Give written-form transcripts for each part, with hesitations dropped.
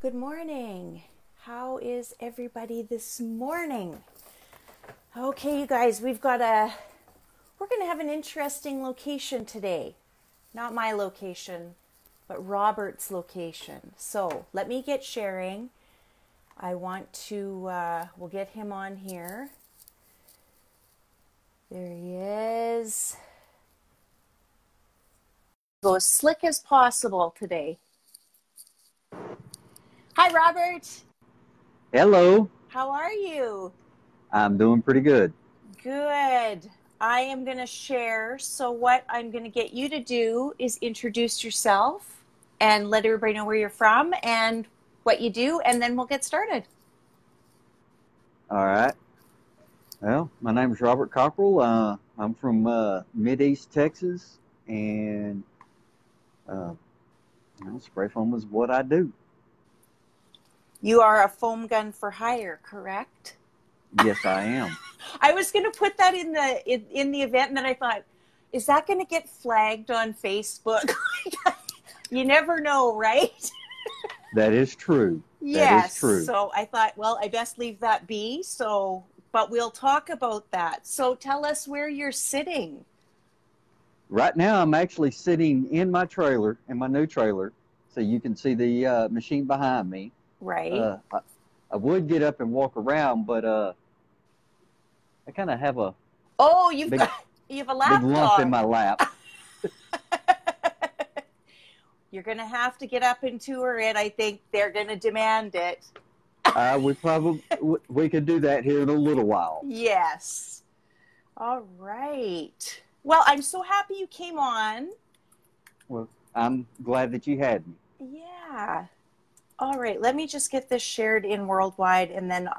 Good morning. How is everybody this morning? Okay, you guys, we're going to have an interesting location today. Not my location, but Robert's location. So let me get sharing. I want to, we'll get him on here. There he is. Go as slick as possible today. Hi, Robert. Hello. How are you? I'm doing pretty good. Good. I am going to share. So what I'm going to get you to do is introduce yourself and let everybody know where you're from and what you do, and then we'll get started. All right. Well, my name is Robert Cockerell. I'm from Mid-East Texas, and spray foam is what I do. You are a foam gun for hire, correct? Yes, I am. I was going to put that in the event, and then I thought, is that going to get flagged on Facebook? You never know, right? That is true. Yes. That is true. So I thought, well, I best leave that be. But we'll talk about that. So tell us where you're sitting. Right now, I'm actually sitting in my trailer, in my new trailer, so you can see the machine behind me. Right. I would get up and walk around, but I kind of have a you have a big lump lapdog in my lap. You're going to have to get up and tour it. I think they're going to demand it. We could do that here in a little while. Yes. All right. Well, I'm so happy you came on. Well, I'm glad that you had me. Yeah. All right. Let me just get this shared in worldwide, and then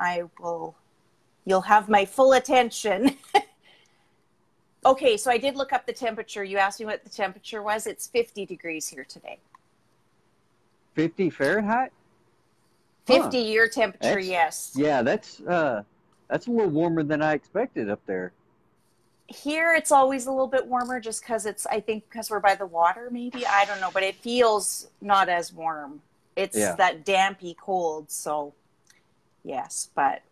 you'll have my full attention. Okay, so I did look up the temperature. You asked me what the temperature was. It's 50 degrees here today. 50 Fahrenheit? 50 your temperature, yes. Yeah, that's a little warmer than I expected up there. Here it's always a little bit warmer just because because we're by the water maybe. I don't know, but it feels not as warm. It's that dampy cold, so yes, but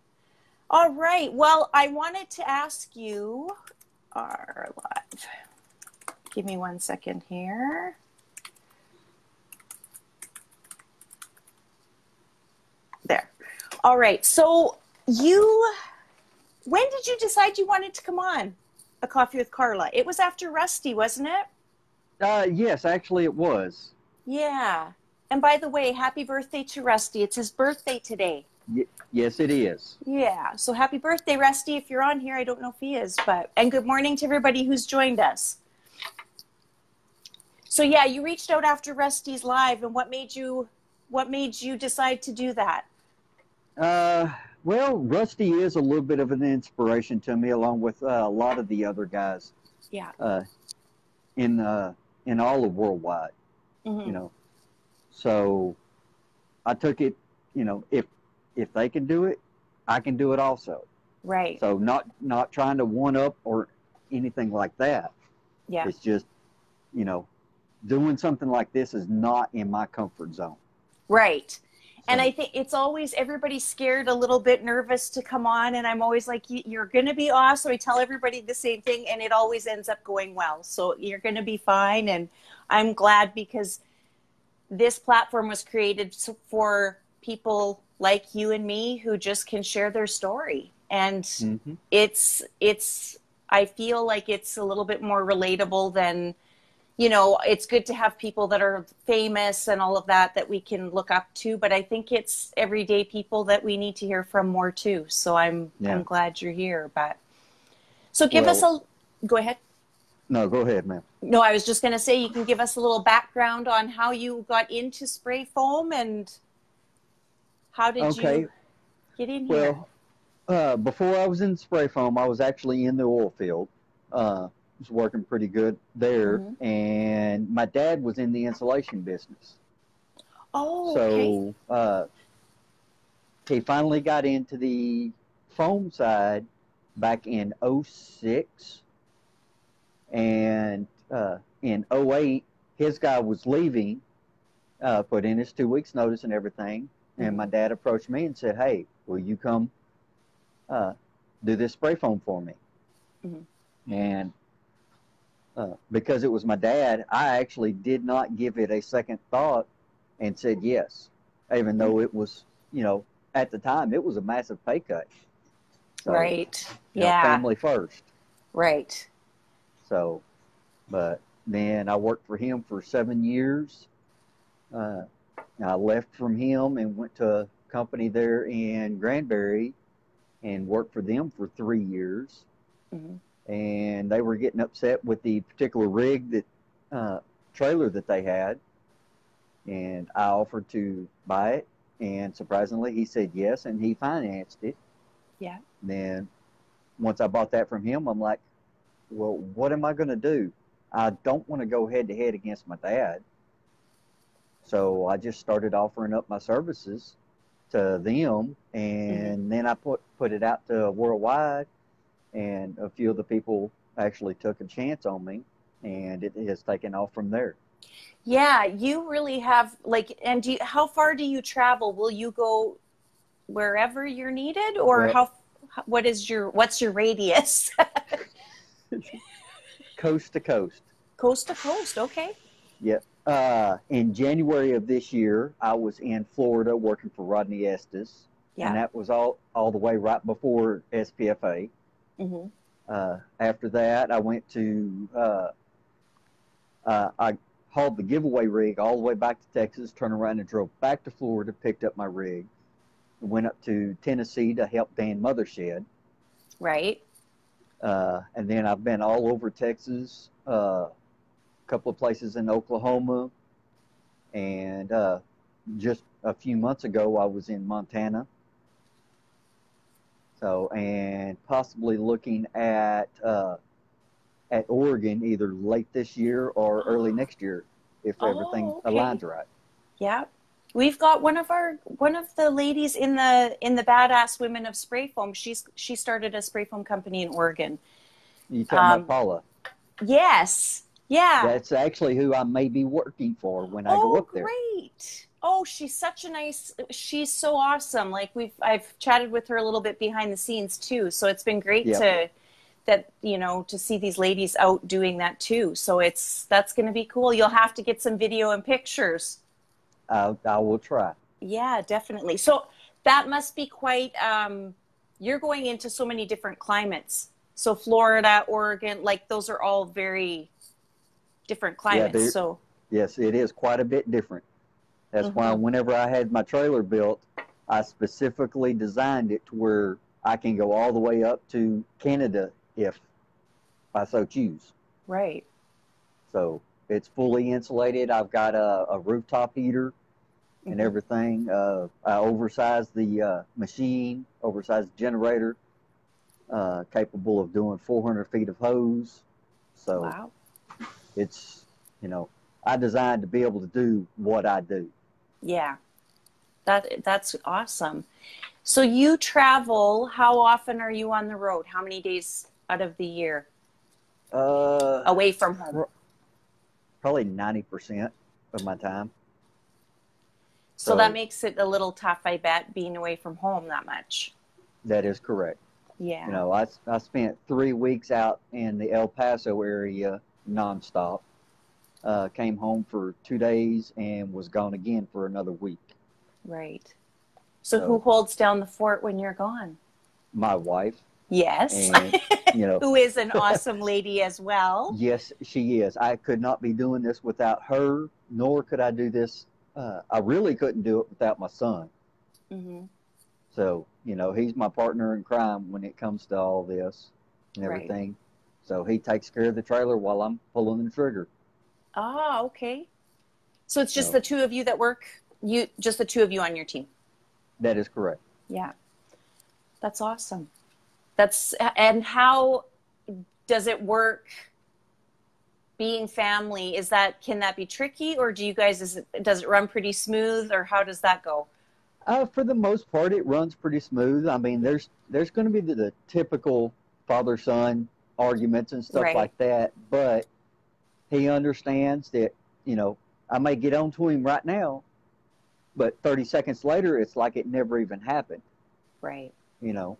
all right. Well, I wanted to ask you our live. Give me 1 second here. There. All right. So when did you decide you wanted to come on A Coffee with Carla? It was after Rusty, wasn't it? Yes, actually it was. Yeah. And by the way, happy birthday to Rusty. It's his birthday today. Yes, it is. Yeah. So happy birthday, Rusty. If you're on here, I don't know if he is, and good morning to everybody who's joined us. So yeah, you reached out after Rusty's live, and what made you decide to do that? Well, Rusty is a little bit of an inspiration to me, along with a lot of the other guys. Yeah. In all of worldwide, Mm-hmm. So I took it, if they can do it, I can do it also. Right. So not trying to one up or anything like that. Yeah. It's just, doing something like this is not in my comfort zone. Right. And I think it's always, everybody's scared, a little bit nervous to come on. And I'm always like, you're going to be awesome. I tell everybody the same thing, and it always ends up going well. So you're going to be fine. And I'm glad, because this platform was created for people like you and me who just can share their story. And I feel like it's a little bit more relatable than, it's good to have people that are famous and all of that we can look up to, but I think it's everyday people that we need to hear from more too. So I'm glad you're here. But so go ahead. No, go ahead, ma'am. No, I was just going to say, you can give us a little background on how you got into spray foam and how did you get in here? Well, before I was in spray foam, I was actually in the oil field. Was working pretty good there, and my dad was in the insulation business. Oh, so he finally got into the foam side back in '06, and in '08 his guy was leaving, put in his 2 weeks notice and everything. And Mm-hmm. my dad approached me and said, "Hey, will you come uh, do this spray foam for me?" Mm-hmm. And because it was my dad, I actually did not give it a second thought and said yes, even though it was, at the time it was a massive pay cut. So, Right. Yeah. family first. Right. So, but then I worked for him for 7 years. Uh, I left from him and went to a company there in Granbury and worked for them for 3 years. Mm-hmm. And they were getting upset with the particular rig that trailer that they had, and I offered to buy it, and surprisingly he said yes, and he financed it. Yeah. Then once I bought that from him, I'm like, well, what am I going to do? I don't want to go head to head against my dad. So I just started offering up my services to them, Mm-hmm. and then I put it out to worldwide, and a few of the people actually took a chance on me, and it has taken off from there. Yeah, you really have like, and how far do you travel? Will you go wherever you're needed, or Well, what's your radius? coast to coast. Coast to coast. Okay. Yep. In January of this year, I was in Florida working for Rodney Estes, and Yeah. that was all the way right before SPFA. Mm-hmm. After that, I went to I hauled the giveaway rig all the way back to Texas, turned around and drove back to Florida, picked up my rig, and went up to Tennessee to help Dan Mothershed. Right. And then I've been all over Texas, a couple of places in Oklahoma, and just a few months ago I was in Montana. So, and possibly looking at Oregon either late this year or early next year if everything Oh, okay. aligns right. Yeah. We've got one of the ladies in the Badass Women of Spray Foam. She started a spray foam company in Oregon. You talking about Um, Paula? yes. Yeah. That's actually who I may be working for when I go Oh, up there. great. Oh, she's so awesome. Like I've chatted with her a little bit behind the scenes too. So it's been great Yep. to see these ladies out doing that too. So that's going to be cool. You'll have to get some video and pictures. I will try. Yeah, definitely. So that must be quite, you're going into so many different climates. So Florida, Oregon, like those are all very different Yeah, climates. So, yes, it is quite a bit different. That's why mm-hmm. whenever I had my trailer built, I specifically designed it to where I can go all the way up to Canada if I so choose. Right. So it's fully insulated. I've got a rooftop heater and Mm-hmm. everything. I oversized the machine, oversized generator, capable of doing 400 feet of hose. So Wow. it's, you know, I designed to be able to do what I do. Yeah. That's awesome. So you travel, how often are you on the road? How many days out of the year Uh, away from home? Probably 90% of my time. So that So makes it a little tough, I bet, being away from home that much. that is correct. You Yeah. know, I spent 3 weeks out in the El Paso area nonstop. Came home for 2 days and was gone again for another week. Right. So who So holds down the fort when you're gone? my wife, Yes. and you know, Who is an awesome lady as well. yes, she is. I could not be doing this without her, nor could I do this. I really couldn't do it without my son. Mm-hmm. So, he's my partner in crime when it comes to all this and Right. everything. So he takes care of the trailer while I'm pulling the trigger. Ah, okay. So it's just So the two of you that work, just the two of you on your team. that is correct. Yeah. That's awesome. And how does it work being family? Can that be tricky, or does it run pretty smooth, or how does that go? For the most part, it runs pretty smooth. I mean, there's going to be the typical father-son arguments and stuff Right. like that, but he understands that, I may get on to him right now, but 30 seconds later, it's like it never even happened. Right. You know,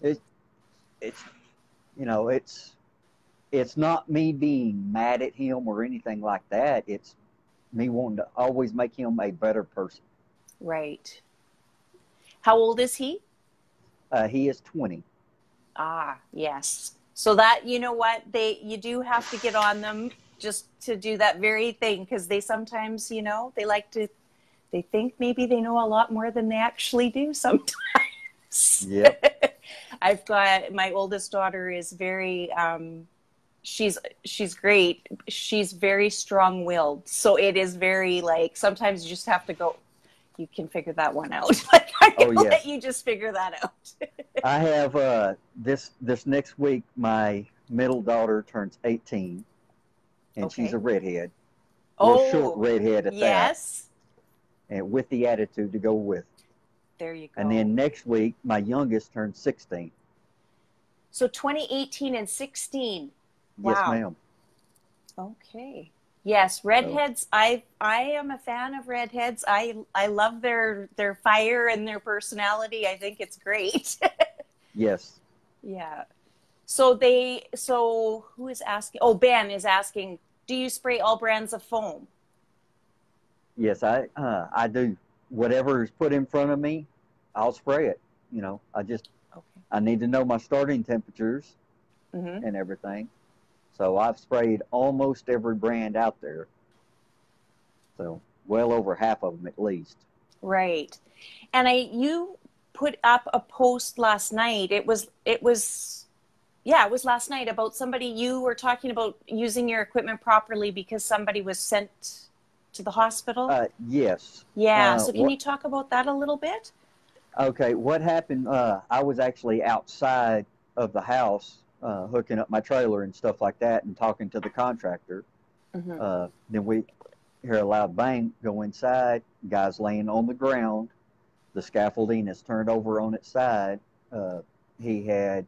it, it's, you know, it's not me being mad at him or anything like that. It's me wanting to always make him a better person. Right. How old is he? He is 20. Ah, yes. So that, you know what, you do have to get on them just to do that very thing, because they sometimes, they like to, they think maybe they know a lot more than they actually do sometimes. Yep. I've got my oldest daughter is very she's great. She's very strong-willed. So it is very like sometimes you just have to go, you can figure that one out. Like I'm Oh gonna let yes. you just figure that out. I have this next week. My middle daughter turns 18, and she's a Okay. redhead, real short Oh, redhead at that, yes. and with the attitude to go with. There you And go. then next week, my youngest turns 16. So 2018 and 16. Yes, Wow. ma'am. Okay. Yes, So redheads. I am a fan of redheads. I love their fire and their personality. I think it's great. yes, Yeah. So who is asking? Oh, Ben is asking, do you spray all brands of foam? yes, I do. Whatever is put in front of me, I'll spray it. Okay. I need to know my starting temperatures Mm-hmm. and everything. So I've sprayed almost every brand out there. So well over half of them at least. Right. And you put up a post last night. Yeah, it was last night about somebody, you were talking about using your equipment properly because somebody was sent to the hospital. Yes. Yeah. So can What? you talk about that a little bit? Okay. What happened? I was actually outside of the house, hooking up my trailer and stuff like that, and talking to the contractor. Mm-hmm. Then we hear a loud bang. Go inside. Guy's laying on the ground. The scaffolding is turned over on its side. Uh, he had.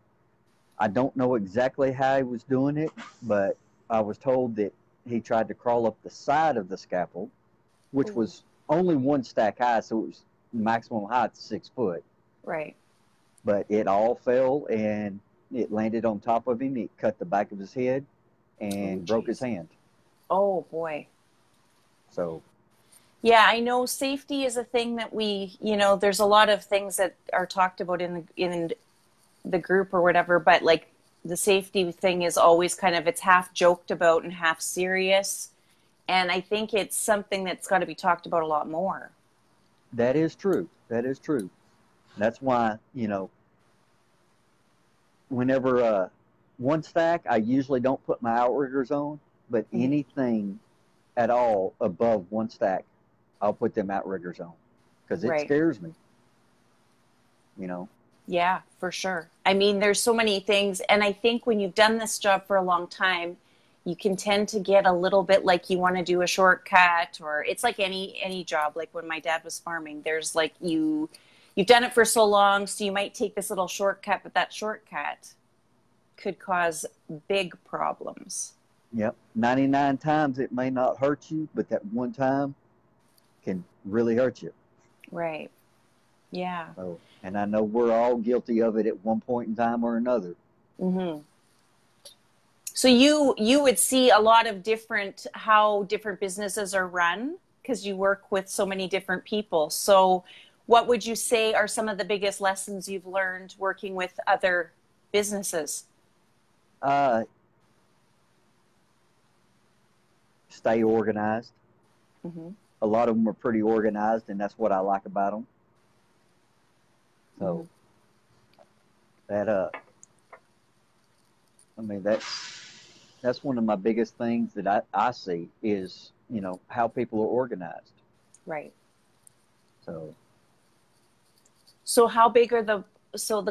I don't know exactly how he was doing it, but I was told that he tried to crawl up the side of the scaffold, which Ooh, was only one stack high, so it was maximum height 6 foot. right. But it all fell and it landed on top of him. It cut the back of his head Oh, and broke his geez. hand. Oh, boy. So, Yeah, I know safety is a thing that there's a lot of things that are talked about in the group or whatever, but like the safety thing is always kind of, it's half joked about and half serious. And I think it's something that's got to be talked about a lot more. that is true. That is true. That's why, whenever one stack, I usually don't put my outriggers on, but Mhm. anything at all above one stack, I'll put them outriggers on because it Right. scares me, you know. Yeah, for sure. I mean, there's so many things. And I think when you've done this job for a long time, you can tend to get a little bit like you want to do a shortcut, or it's like any job. Like when my dad was farming, there's like you've done it for so long, so you might take this little shortcut, but that shortcut could cause big problems. Yep. 99 times it may not hurt you, but that one time can really hurt you. Right. Yeah. So, and I know we're all guilty of it at one point in time or another. Hmm. So you would see a lot of different how different businesses are run because you work with so many different people. So what would you say are some of the biggest lessons you've learned working with other businesses? Uh, Stay organized. Hmm. A lot of them are pretty organized, and that's what I like about them. Hmm. So that I mean that's one of my biggest things that I see is how people are organized. Right. So So how big are the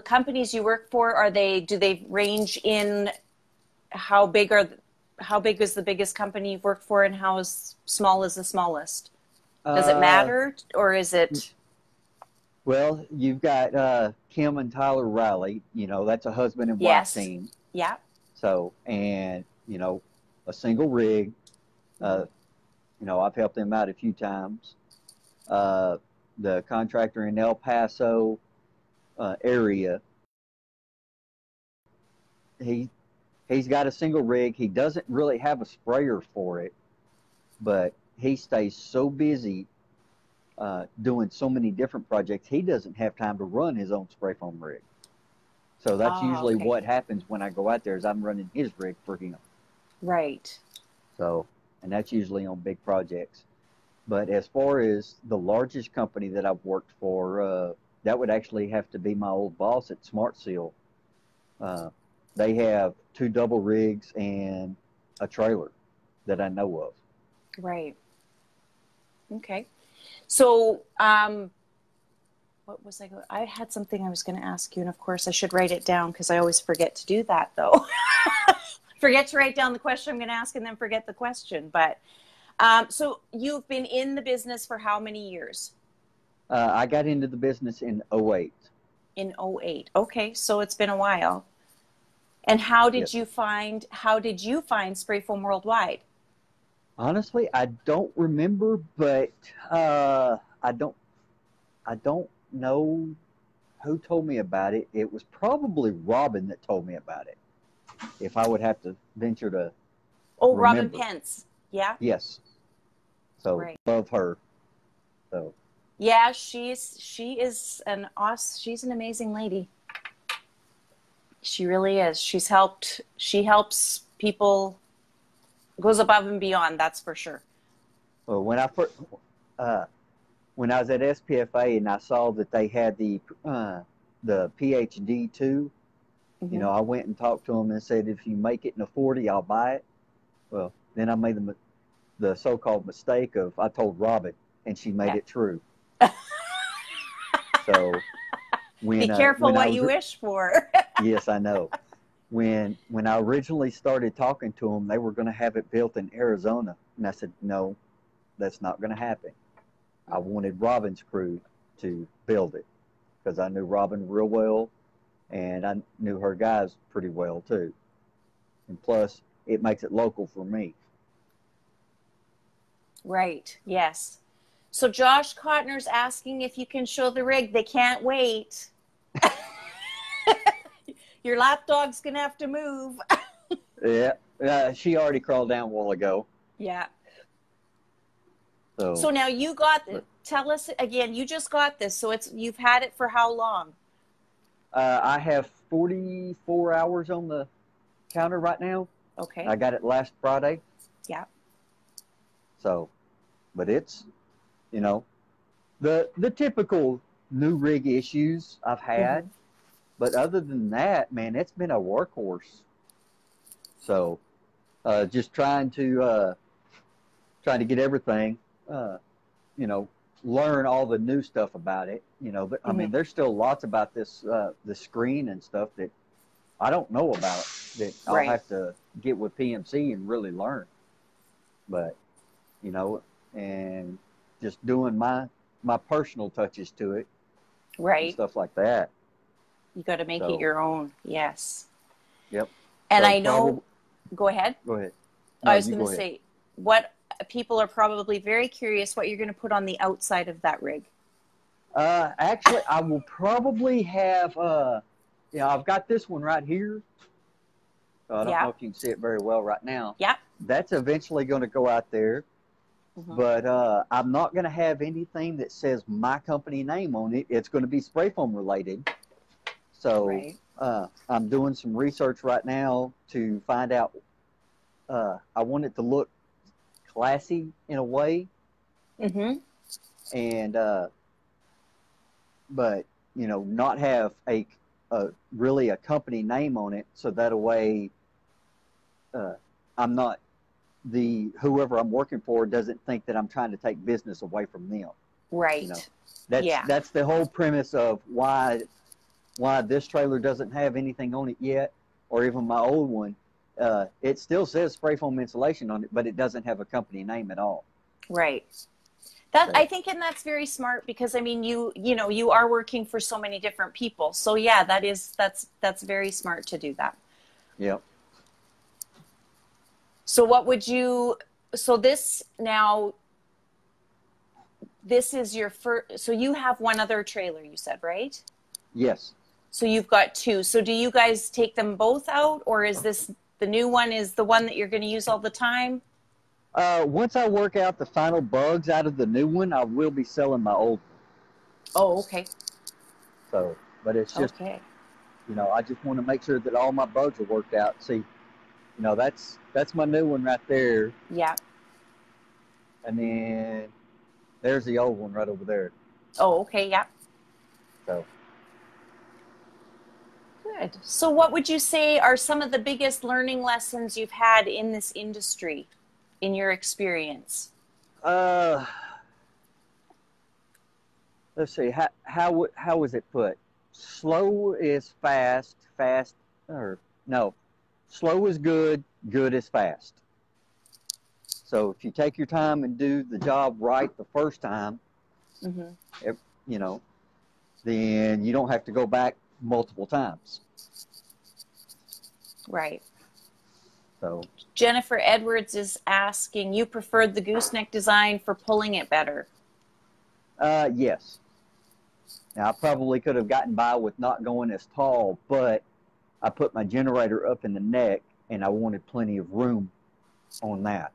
companies you work for, do they range in how big are how big is the biggest company you've worked for and how small is the smallest? Does it uh, matter or is it? well, you've got Kim and Tyler Riley. That's a husband and wife Yes. team. Yeah. So, and a single rig. Mm-hmm. I've helped them out a few times. The contractor in El Paso area, he he's got a single rig. He doesn't really have a sprayer for it, but he stays so busy doing so many different projects, he doesn't have time to run his own spray foam rig. So that's Oh, usually okay. what happens when I go out there is I'm running his rig for him. Right. So, and that's usually on big projects. But as far as the largest company that I've worked for, that would actually have to be my old boss at Smart Seal. Uh, they have two double rigs and a trailer that I know of. Right. Okay. So, what was I had something I was going to ask you, and of course I should write it down because I always forget to do that, though. Forget to write down the question I'm going to ask and then forget the question. But so you've been in the business for how many years? I got into the business in '08. In '08. Okay, so it's been a while. And how did Yes. you find Spray Foam Worldwide? Honestly, I don't remember, but I don't know who told me about it. It was probably Robin that told me about it. If I would have to venture to Oh, Robin remember. Pence. Yeah. Yes. So Right. love her. So Yeah, she's an amazing lady. She really is. She helps people, goes above and beyond, that's for sure. well, uh, when I was at SPFA and I saw that they had the PhD too, Hmm. I went and talked to them and said, if you make it in a 40, I'll buy it. Well, then I made the so-called mistake of I told Robin, and she made Yeah. it true. So Be careful when I what was you wish for. yes, I know. When I originally started talking to them, they were going to have it built in Arizona, and I said, no, that's not going to happen. I wanted Robin's crew to build it because I knew Robin real well, and I knew her guys pretty well too. And plus, it makes it local for me. Right. Yes. So Josh Cotner's asking if you can show the rig. They can't wait. Your lapdog's gonna have to move. Yeah, she already crawled down a while ago. Yeah. So So now tell us again, you just got this. So you've had it for how long? I have 44 hours on the counter right now. Okay. I got it last Friday. Yeah. So, but it's, you know, the typical new rig issues I've Mm-hmm. had. But other than that, man, it's been a workhorse. So, just trying to get everything, uh, you know, learn all the new stuff about it. But I Mm-hmm. mean, there's still lots about the screen and stuff that I don't know about that I'll Right. have to get with PMC and really learn. But you know, and just doing my personal touches to it and Right. stuff like that. You got to make it So, your own. Yes. yep. And So I know, probably go ahead. go ahead. I No, was you going to go ahead. say, what people are probably very curious what you're going to put on the outside of that rig. Actually, I will probably have. I've got this one right here. So I don't know Yeah. if you can see it very well right now. Yeah. That's eventually going to go out there, Mm-hmm. but I'm not going to have anything that says my company name on it. It's going to be spray foam related. So Right. I'm doing some research right now to find out. I want it to look classy in a way, Mm-hmm. and but not have a really a company name on it, so that a way I'm not the whoever I'm working for doesn't think that I'm trying to take business away from them. You know, Right. that's Yeah. that's the whole premise of why this trailer doesn't have anything on it yet, or even my old one. It still says spray foam insulation on it, but it doesn't have a company name at all. Right. That I So, think, and that's very smart because I mean, you are working for so many different people. So yeah, that's very smart to do that. yeah. So what would you so this now, this is your first, so you have one other trailer, you said, right? Yes. So you've got two. So do you guys take them both out, or is this the new one is the one that you're going to use all the time? Once I work out the final bugs out of the new one, I will be selling my old one. Oh, okay. So, but it's just, Okay. I just want to make sure that all my bugs are worked out. See, that's my new one right there, Yeah. and then there's the old one right over there. Oh, okay. Yeah. So, Good. So what would you say are some of the biggest learning lessons you've had in this industry, in your experience? uh, let's see, how was it put? Slow is fast, fast, or no, slow is good, good is fast. So if you take your time and do the job right the first time, Mm-hmm. you know, then you don't have to go back multiple times. Right. So Jennifer Edwards is asking, you preferred the gooseneck design for pulling it better? yes. Now I probably could have gotten by with not going as tall, but I put my generator up in the neck, and I wanted plenty of room on that.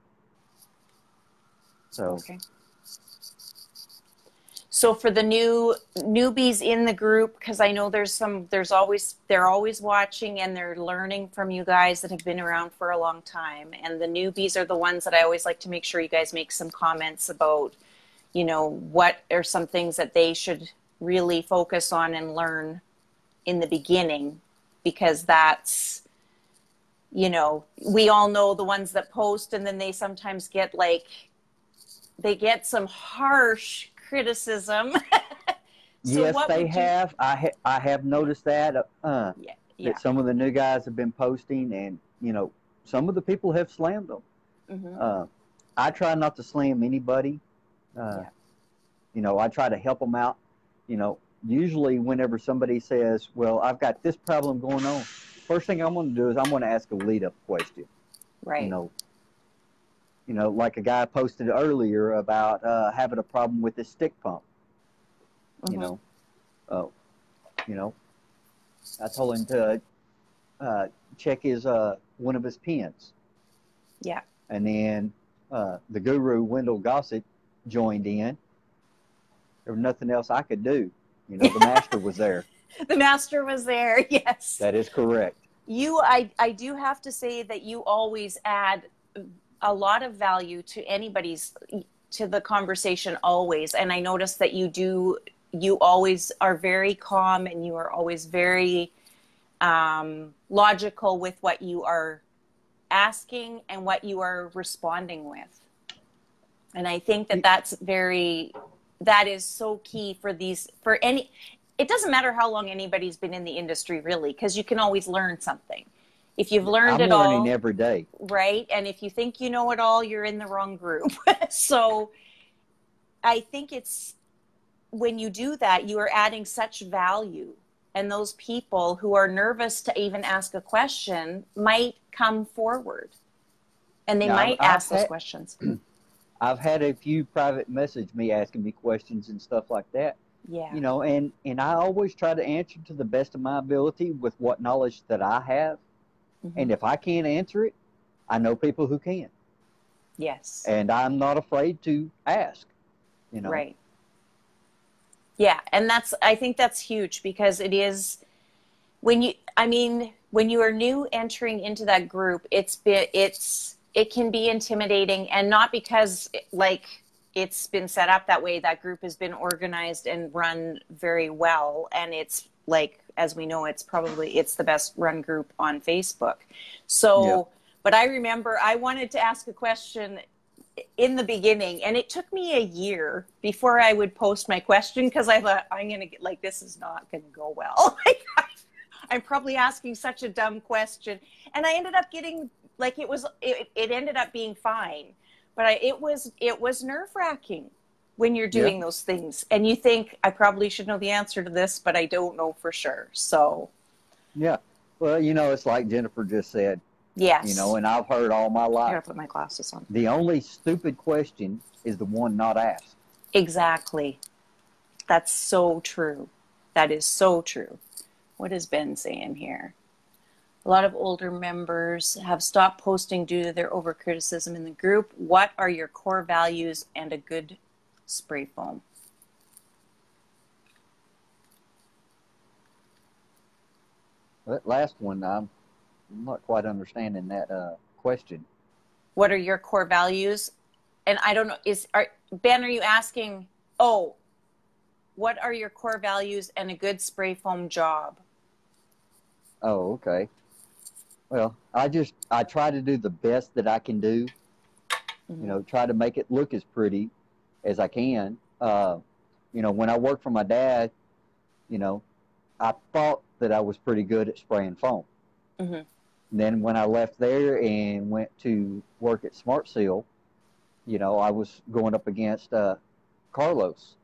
So okay. So for the newbies in the group, because I know they're always watching and they're learning from you guys that have been around for a long time. And the newbies are the ones that I always like to make sure you guys make some comments about, what are some things that they should really focus on and learn in the beginning, because that's, we all know the ones that post and then they sometimes get they get some harsh criticism. So yes, what they would you? have. I have noticed that Yeah, that yeah. some of the new guys have been posting, and some of the people have slammed them. Mm-hmm. I try not to slam anybody. Uh, Yeah. I try to help them out. Usually whenever somebody says, "Well, I've got this problem going on," first thing I'm going to do is I'm going to ask a lead-up question. You Right. know, like a guy posted earlier about having a problem with his stick pump. You Mm-hmm. know, oh, I told him to check his one of his pins, Yeah. and then the guru Wendell Gossett joined in. There was nothing else I could do. The master was there. The master was there. Yes. That is correct. I do have to say that you always add a lot of value to the conversation always. And I notice that you always are very calm and you are always very logical with what you are asking and what you are responding with. And I think that that is so key it doesn't matter how long anybody's been in the industry, really, because you can always learn something. If you've learned I'm it learning all, every day. right? And if you think you know it all, you're in the wrong group. So I think when you do that, you are adding such value. And those people who are nervous to even ask a question might come forward and they Now, might ask those questions. I've had a few private message me asking me questions and stuff like that. Yeah. And I always try to answer to the best of my ability with what knowledge that I have. Mm-hmm. And if I can't answer it, I know people who can. Yes. And I'm not afraid to ask, Right. Yeah. And I think that's huge, because it is when you are new entering into that group, it can be intimidating, and not because it's been set up that way. That group has been organized and run very well. And it's as we know, it's the best run group on Facebook. So, yeah. But I remember I wanted to ask a question in the beginning, and it took me a year before I would post my question, because I thought, I'm going to get this is not going to go well. I'm probably asking such a dumb question. And I ended up getting it ended up being fine. But it was nerve-wracking when you're doing those things. And you think, I probably should know the answer to this, but I don't know for sure. So. Yeah. Well, it's like Jennifer just said, Yes. And I've heard all my I life. gotta put my glasses on. The only stupid question is the one not asked. Exactly. That's so true. That is so true. What is Ben saying here? A lot of older members have stopped posting due to their overcriticism in the group. What are your core values and a good spray foam? That last one, I'm not quite understanding that question. What are your core values? And I don't know, Ben, are you asking, oh, what are your core values and a good spray foam job? Oh, okay. Well, I try to do the best that I can do. Try to make it look as pretty as I can. When I worked for my dad, you know, I thought that I was pretty good at spraying foam. Mm-hmm. Then when I left there and went to work at Smart Seal, I was going up against Carlos,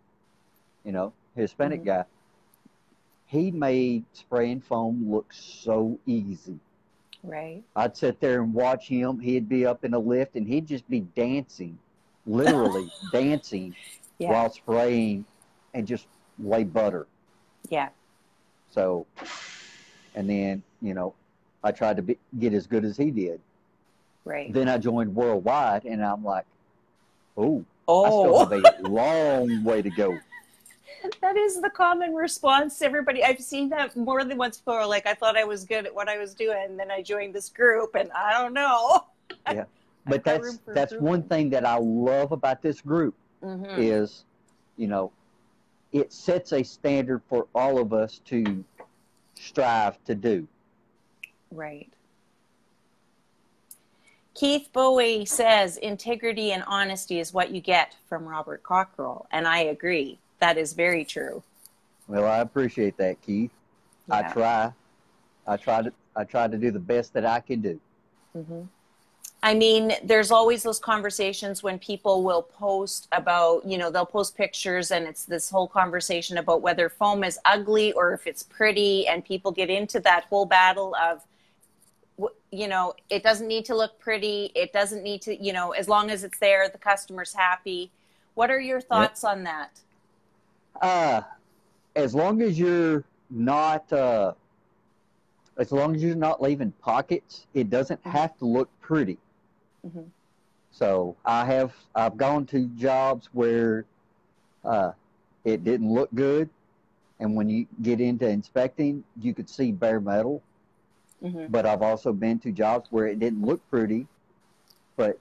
Hispanic guy. He made spraying foam look so easy. Right. I'd sit there and watch him. He'd be up in a lift and he'd just be dancing, literally dancing while spraying and just lay butter. Yeah. So, and then, I tried to get as good as he did. Right. Then I joined Worldwide and I'm like, I oh, still have a long way to go. that is the common response to everybody. I've seen that more than once before. Like, I thought I was good at what I was doing, and then I joined this group, and I don't know. Yeah, but that's one thing that I love about this group is, it sets a standard for all of us to strive to do. Right. Keith Bowie says integrity and honesty is what you get from Robert Cockerell, and I agree. That is very true. Well, I appreciate that, Keith. Yeah. I try to do the best that I can do. Mm-hmm. I mean, there's always those conversations when people will post about, they'll post pictures and it's this whole conversation about whether foam is ugly or if it's pretty, and people get into that whole battle of, it doesn't need to look pretty. It doesn't need to, as long as it's there, the customer's happy. What are your thoughts on that? As long as you're not, leaving pockets, it doesn't have to look pretty. Mm-hmm. So I've gone to jobs where it didn't look good, and when you get into inspecting, you could see bare metal. Mm-hmm. But I've also been to jobs where it didn't look pretty, but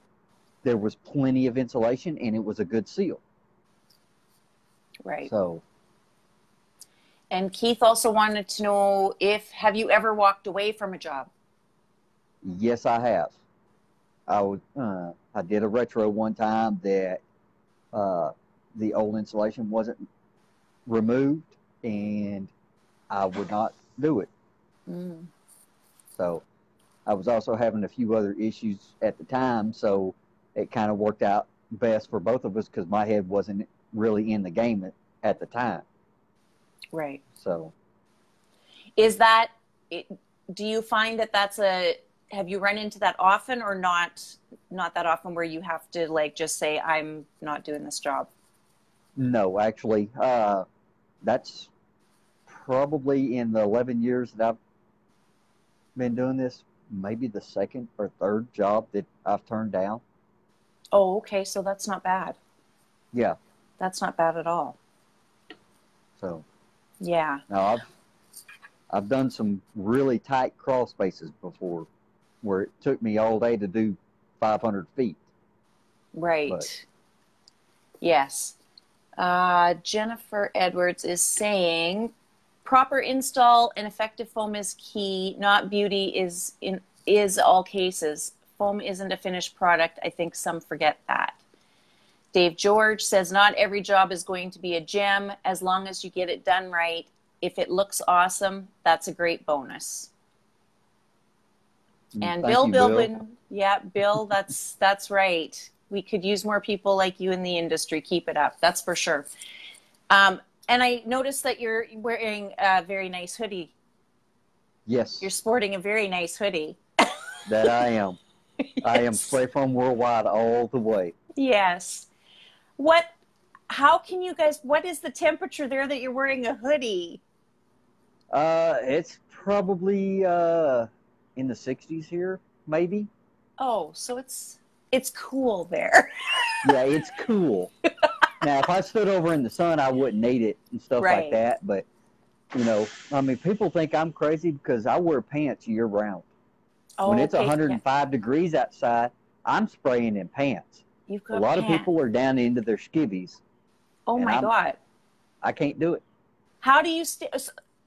there was plenty of insulation and it was a good seal. Right. So. And Keith also wanted to know have you ever walked away from a job? Yes, I have. I did a retro one time that the old insulation wasn't removed and I would not do it. Mm. So I was also having a few other issues at the time, so it kind of worked out best for both of us because my head wasn't really in the game at the time. Right. So do you find have you run into that often or not that often where you have to just say, I'm not doing this job? No, actually, that's probably in the 11 years that I've been doing this, maybe the second or third job that I've turned down. Oh, okay. So that's not bad. Yeah. That's not bad at all. So. Yeah. Now I've done some really tight crawl spaces before where it took me all day to do 500 feet. Right. But. Yes. Jennifer Edwards is saying proper install and effective foam is key, not beauty is all cases. Foam isn't a finished product. I think some forget that. Dave George says not every job is going to be a gem as long as you get it done right. If it looks awesome, that's a great bonus. And Bill, Bill, that's right. We could use more people like you in the industry. Keep it up. That's for sure. And I noticed that you're wearing a very nice hoodie. Yes. You're sporting a very nice hoodie. That I am. I am Yes. spray foam worldwide all the way. Yes. What, how can you guys, what is the temperature there that you're wearing a hoodie? It's probably in the 60s here, maybe. Oh, so it's cool there. Yeah, it's cool. Now, if I stood over in the sun, I wouldn't need it and stuff like Right. that. But, I mean, people think I'm crazy because I wear pants year round. When Oh, it's okay. Yeah. 105 degrees outside, I'm spraying in pants. You've A got lot of pants. people are down into their skivvies, Oh and my God. I can't do it. How do you stay?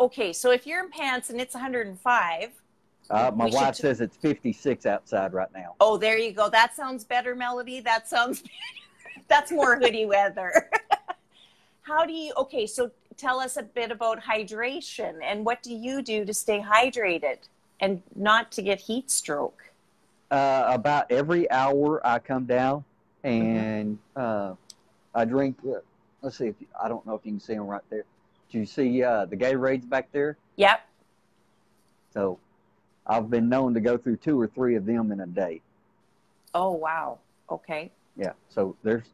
Okay, so if you're in pants and it's 105, My we should. wife says it's 56 outside right now. Oh, there you go. That sounds better, Melody. That sounds. That's more hoodie weather. How do you? Okay, so tell us a bit about hydration and what do you do to stay hydrated and not to get heat stroke? About every hour, I come down Mm-hmm. and I drink. Let's see if I don't know if you can see them right there. Do you see the Gatorades back there? Yep. So I've been known to go through 2 or 3 of them in a day. Oh wow. Okay. Yeah. So there's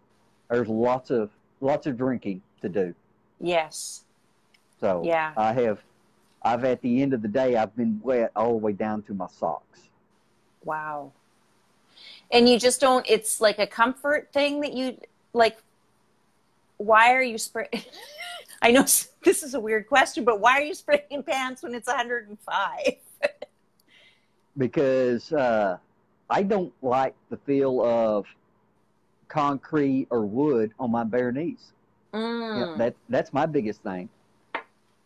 lots of drinking to do. Yes. So Yeah. I've at the end of the day I've been wet all the way down to my socks. Wow. And you just don't. It's like a comfort thing that you like. Why are you spraying? I know this is a weird question, but why are you spraying pants when it's 105? Because I don't like the feel of concrete or wood on my bare knees. Mm, That's my biggest thing.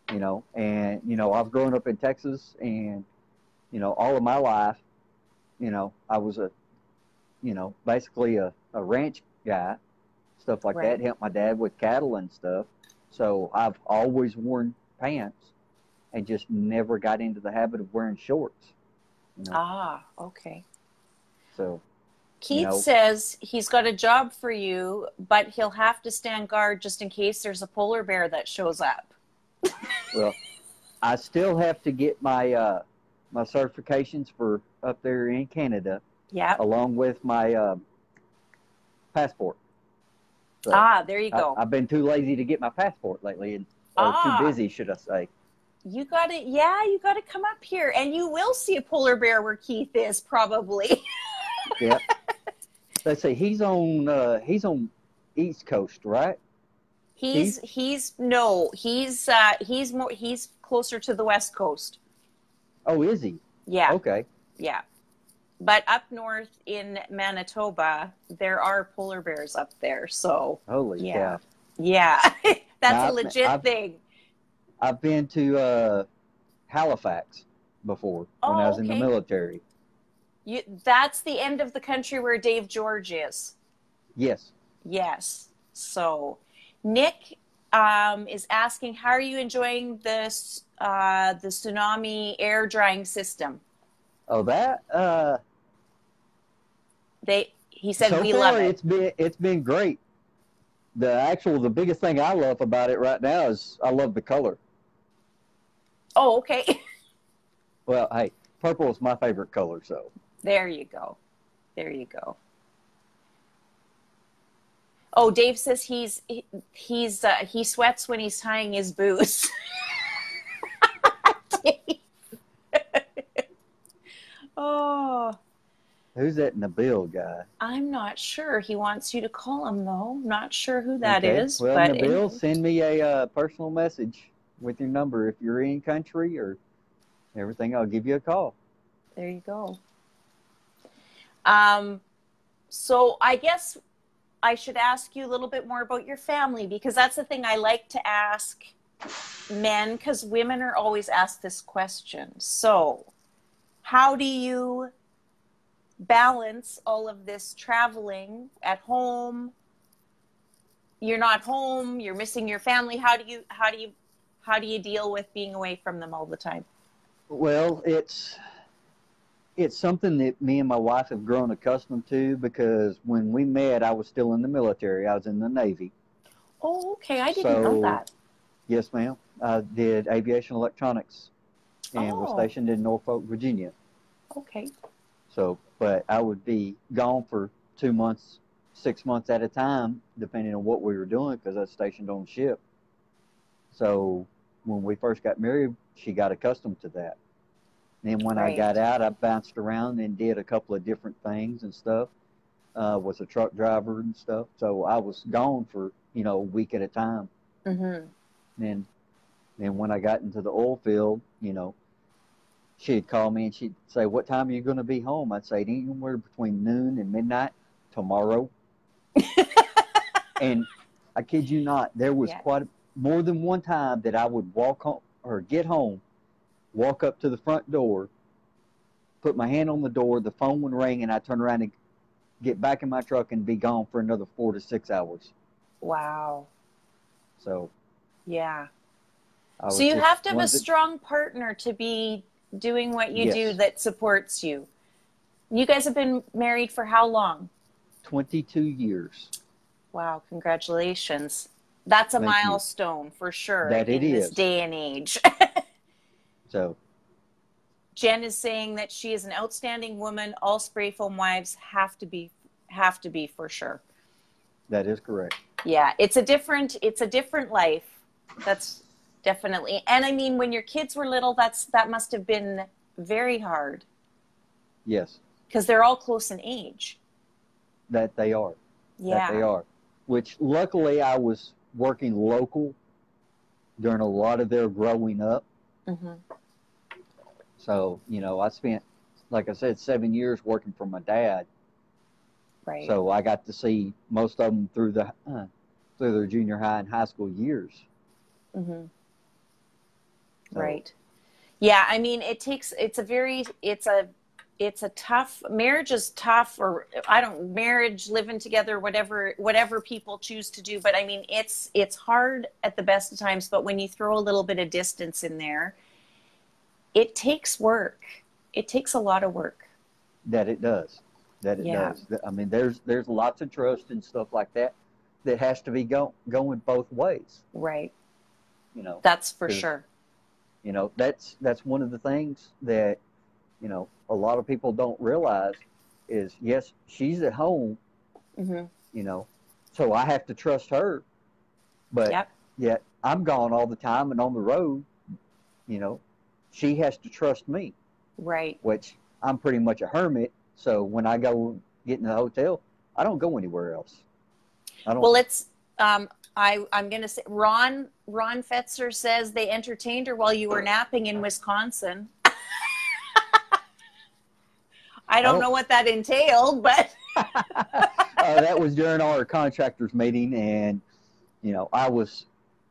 And I've grown up in Texas, and all of my life, I was basically a ranch guy, stuff like that. right. Helped my dad with cattle and stuff. So I've always worn pants and just never got into the habit of wearing shorts. You know, Ah, okay. so you Keith know, says he's got a job for you, but he'll have to stand guard just in case there's a polar bear that shows up. well, I still have to get my certifications for up there in Canada, Yep. along with my passport. So Ah, there you go. I've been too lazy to get my passport lately, or too Ah, busy, should I say? you got to, yeah, you got to come up here and you will see a polar bear where Keith is probably. Yeah. Let's see. He's on East Coast, right? Keith? He's more he's closer to the west coast. Oh, is he? Yeah, Okay. yeah. But up north in Manitoba, there are polar bears up there. So, Holy yeah. cow! Yeah. That's a Now legit thing. I've been to Halifax before when I Oh, was in the okay. military. That's the end of the country where Dave George is. Yes. Yes. So, Nick is asking, how are you enjoying the tsunami air drying system? Oh, that He said so we love far it. it's been great. The biggest thing I love about it right now is I love the color. Oh, okay. Well, hey, purple is my favorite color, so. There you go. There you go. Oh, Dave says he sweats when he's tying his boots. Oh, Who's that Nabil guy? I'm not sure. He wants you to call him though. Not sure who that Okay. is, Well, but Nabil, anyway, send me a personal message with your number if you're in country or everything. I'll give you a call. there you go. Um, so I guess I should ask you a little bit more about your family because that's the thing I like to ask men because women are always asked this question. So, how do you balance all of this traveling at home? You're not home, you're missing your family. How do you deal with being away from them all the time? Well, it's something that me and my wife have grown accustomed to because when we met, I was still in the military. I was in the Navy. Oh, okay. I didn't know So, that. yes, ma'am. I did aviation electronics and was Oh, stationed in Norfolk, Virginia. okay. So, but I would be gone for 2 months, 6 months at a time, depending on what we were doing, because I was stationed on the ship. So when we first got married, she got accustomed to that. And then when I got Right. out, I bounced around and did a couple of different things and stuff. Was a truck driver and stuff. So I was gone for, a week at a time. Mm-hmm. And then when I got into the oil field, she'd call me and she'd say, "What time are you going to be home?" I'd say, "Anywhere between noon and midnight tomorrow." And I kid you not, there was Yeah. more than one time that I would walk home or get home, walk up to the front door, put my hand on the door, the phone would ring, and I'd turn around and get back in my truck and be gone for another 4 to 6 hours. Wow. So Yeah. I So was you just have to have one a of the, strong partner to be doing what you do yes, that supports you. You guys have been married for how long? 22 years. Wow, congratulations. That's a Thank you. milestone for sure That it in this is. day and age. So Jen is saying that she is an outstanding woman. All spray foam wives have to be for sure. that is correct. Yeah, it's a different life. That's definitely. And I mean when your kids were little, that must have been very hard Yes, because they're all close in age. that they are. That they Yeah. are. Which luckily I was working local during a lot of their growing up. Mm-hmm. So, I spent, like I said, 7 years working for my dad. Right. So I got to see most of them through their junior high and high school years. Mm-hmm. So, Right. Yeah, I mean it's a tough marriage is tough, or I don't marriage living together, whatever people choose to do, but I mean it's hard at the best of times, but when you throw a little bit of distance in there, it takes work. It takes a lot of work. that it does. That it Yeah, does. I mean, there's lots of trust and stuff like that that has to be going both ways. right. You know, That's for because sure. that's one of the things that a lot of people don't realize is, yes, she's at home, Mm-hmm. you know, so I have to trust her, but Yep. yet I'm gone all the time and on the road, you know, she has to trust me, Right. which I'm pretty much a hermit. So when I go get in the hotel, I don't go anywhere else. I don't. Well, it's I'm going to say Ron Fetzer says they entertained her while you were napping in Wisconsin. I I don't don't. know what that entailed, but That was during our contractors meeting, and I was.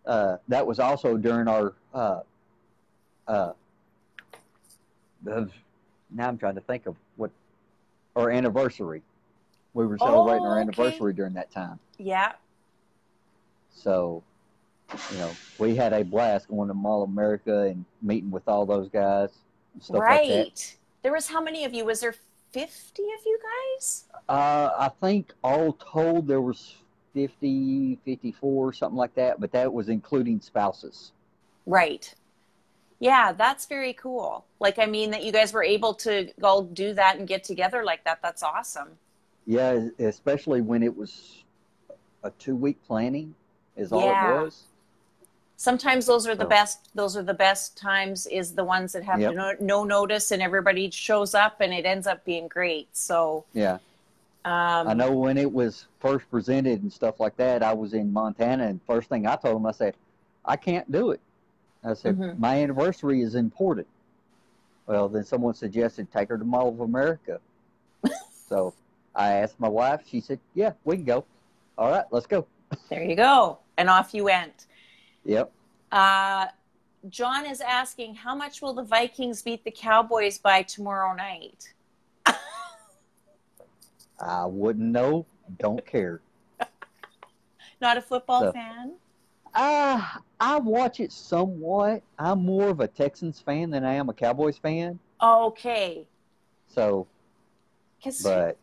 That was also during our. Uh, now I'm trying to think of what our anniversary. We were celebrating our oh, okay. anniversary during that time. Yeah, So, we had a blast going to Mall of America and meeting with all those guys and stuff like that. right. There was how many of you? Was there 50 of you guys? I think all told there was 50, 54, something like that, but that was including spouses. Right. Yeah, that's very cool. Like, I mean, that you guys were able to all do that and get together like that. That's awesome. Yeah, especially when it was a 2 week planning is all it Yeah. was. Sometimes those are the So, best. Those are the best times. Is the ones that have yep, no notice and everybody shows up and it ends up being great. So, yeah. I um, know when it was first presented and stuff like that, I was in Montana, and first thing I told them, I said, I can't do it. I said, mhm. my anniversary is important. Well, then someone suggested take her to Mall of America. So I asked my wife. She said, yeah, we can go. All right, let's go. There you go, and off you went. Yep. Uh, John is asking, how much will the Vikings beat the Cowboys by tomorrow night? I wouldn't know. Don't care. Not a football So fan? I watch it somewhat. I'm more of a Texans fan than I am a Cowboys fan. Okay, So, because but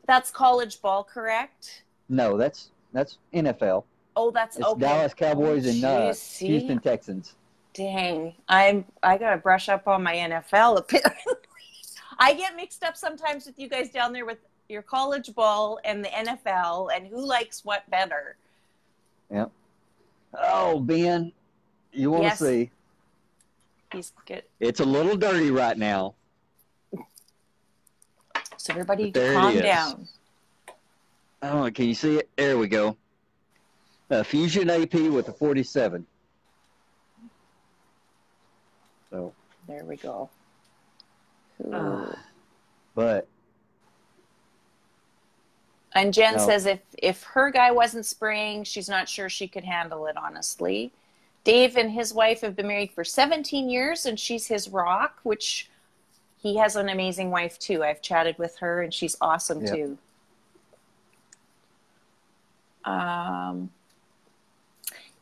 that's college ball, correct? no, that's NFL. Oh, that's It's okay. Dallas Oh, Cowboys and geez, see, Houston Texans. dang, I gotta brush up on my NFL apparently. I get mixed up sometimes with you guys down there with your college ball and the NFL and who likes what better. Yep. Oh, Ben, you want to Yes, see? he's good. It's a little dirty right now, So everybody but there it calm is. down. Oh, can you see it? There we go. Fusion AP with a 47. So There we go. but And Jen no, says if her guy wasn't spraying, she's not sure she could handle it, honestly. Dave and his wife have been married for 17 years, and she's his rock, which he has an amazing wife, too. I've chatted with her, and she's awesome, yep. too.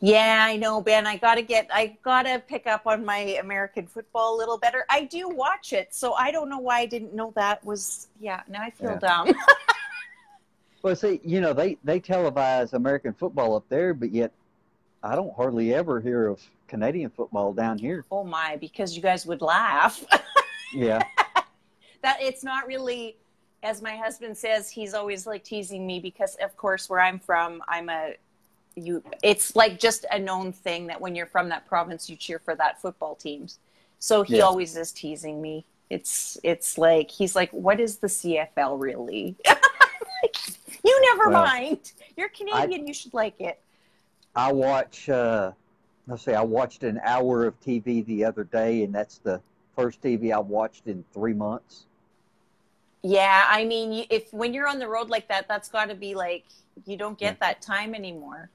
Yeah, I know, Ben. I gotta pick up on my American football a little better. I do watch it, so I don't know why I didn't know that was, yeah, now I feel dumb. Well, see, you know, they televise American football up there, but yet I don't hardly ever hear of Canadian football down here. Oh my, because you guys would laugh. Yeah. That it's not really, as my husband says, he's always like teasing me because, of course, where I'm from, it's like just a known thing that when you're from that province, you cheer for that football team. So he always is teasing me. It's like, he's like, what is the CFL really? Like, you never mind. You're Canadian. You should like it. I watch, let's see, I watched an hour of TV the other day, and that's the first TV I watched in 3 months. Yeah, I mean, when you're on the road like that, that's got to be like, you don't get that time anymore.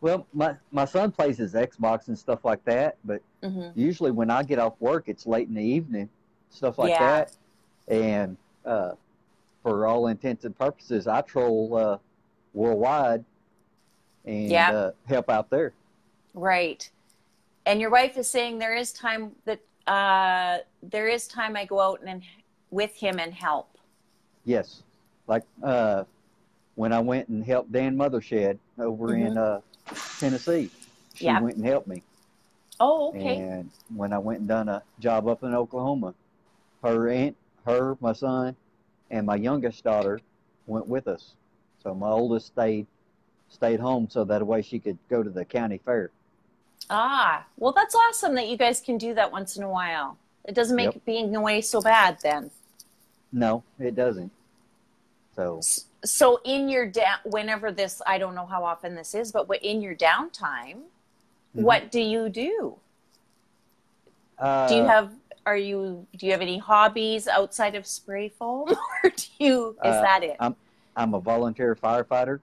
Well, my son plays his Xbox and stuff like that, but usually when I get off work, it's late in the evening, stuff like that. And for all intents and purposes, I troll worldwide and help out there. Right. And your wife is saying there is time I go out and with him and help. Yes. Like when I went and helped Dan Mothershed over in Tennessee, she went and helped me. Oh, okay. And when I went and done a job up in Oklahoma, my son, and my youngest daughter went with us. So my oldest stayed home so that way she could go to the county fair. Ah, well, that's awesome that you guys can do that once in a while. It doesn't make being away so bad then. No, it doesn't. So in your whenever this, I don't know how often this is, but in your downtime, what do you do? Do you have any hobbies outside of spray foam, or is that it? I'm a volunteer firefighter.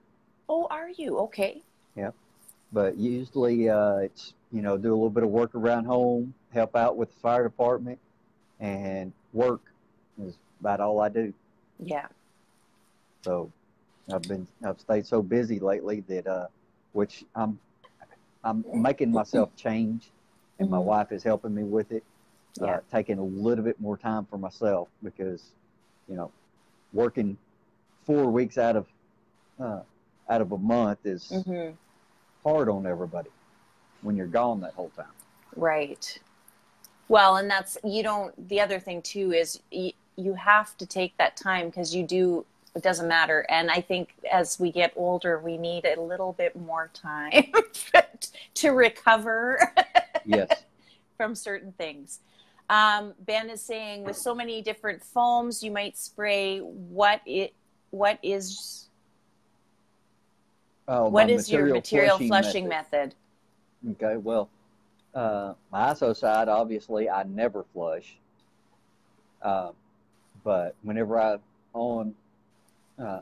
Oh, are you? Okay. Yeah, but usually it's do a little bit of work around home, help out with the fire department, and work is about all I do. Yeah. So I've stayed so busy lately that which I'm making myself change, and my wife is helping me with it. Taking a little bit more time for myself because working 4 weeks out of a month is hard on everybody when you're gone that whole time. Right. Well, and the other thing too is you have to take that time because it doesn't matter. And I think as we get older, we need a little bit more time to recover from certain things. Ben is saying with so many different foams, you might spray what is your material flushing method? Okay, well, my ISO side, obviously, I never flush. But whenever I'm on